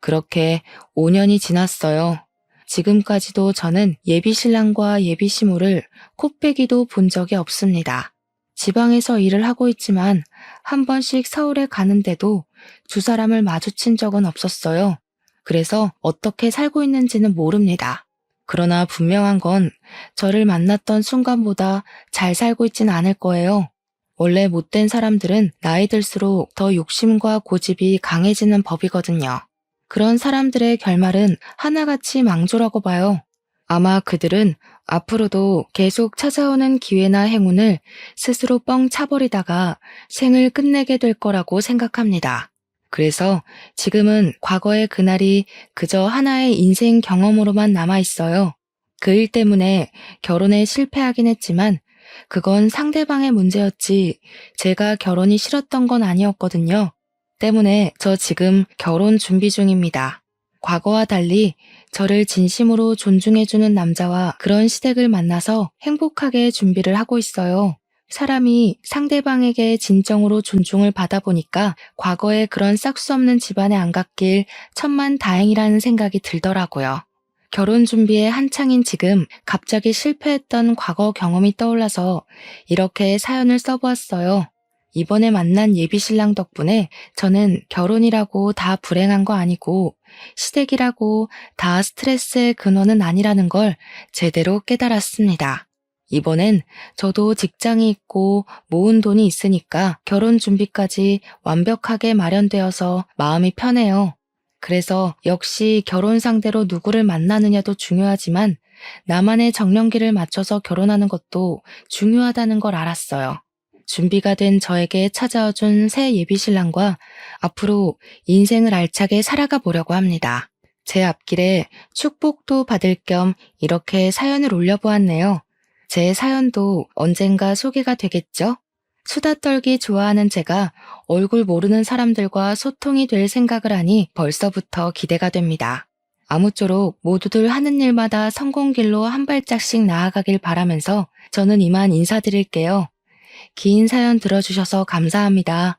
그렇게 5년이 지났어요. 지금까지도 저는 예비신랑과 예비시모를 코빼기도 본 적이 없습니다. 지방에서 일을 하고 있지만 한 번씩 서울에 가는데도 두 사람을 마주친 적은 없었어요. 그래서 어떻게 살고 있는지는 모릅니다. 그러나 분명한 건 저를 만났던 순간보다 잘 살고 있진 않을 거예요. 원래 못된 사람들은 나이 들수록 더 욕심과 고집이 강해지는 법이거든요. 그런 사람들의 결말은 하나같이 망조라고 봐요. 아마 그들은 앞으로도 계속 찾아오는 기회나 행운을 스스로 뻥 차버리다가 생을 끝내게 될 거라고 생각합니다. 그래서 지금은 과거의 그날이 그저 하나의 인생 경험으로만 남아있어요. 그 일 때문에 결혼에 실패하긴 했지만 그건 상대방의 문제였지 제가 결혼이 싫었던 건 아니었거든요. 때문에 저 지금 결혼 준비 중입니다. 과거와 달리 저를 진심으로 존중해주는 남자와 그런 시댁을 만나서 행복하게 준비를 하고 있어요. 사람이 상대방에게 진정으로 존중을 받아보니까 과거에 그런 싹수 없는 집안에 안 갔길 천만다행이라는 생각이 들더라고요. 결혼 준비에 한창인 지금 갑자기 실패했던 과거 경험이 떠올라서 이렇게 사연을 써보았어요. 이번에 만난 예비신랑 덕분에 저는 결혼이라고 다 불행한 거 아니고 시댁이라고 다 스트레스의 근원은 아니라는 걸 제대로 깨달았습니다. 이번엔 저도 직장이 있고 모은 돈이 있으니까 결혼 준비까지 완벽하게 마련되어서 마음이 편해요. 그래서 역시 결혼 상대로 누구를 만나느냐도 중요하지만 나만의 정년기를 맞춰서 결혼하는 것도 중요하다는 걸 알았어요. 준비가 된 저에게 찾아와준 새 예비신랑과 앞으로 인생을 알차게 살아가 보려고 합니다. 제 앞길에 축복도 받을 겸 이렇게 사연을 올려보았네요. 제 사연도 언젠가 소개가 되겠죠? 수다 떨기 좋아하는 제가 얼굴 모르는 사람들과 소통이 될 생각을 하니 벌써부터 기대가 됩니다. 아무쪼록 모두들 하는 일마다 성공길로 한 발짝씩 나아가길 바라면서 저는 이만 인사드릴게요. 긴 사연 들어주셔서 감사합니다.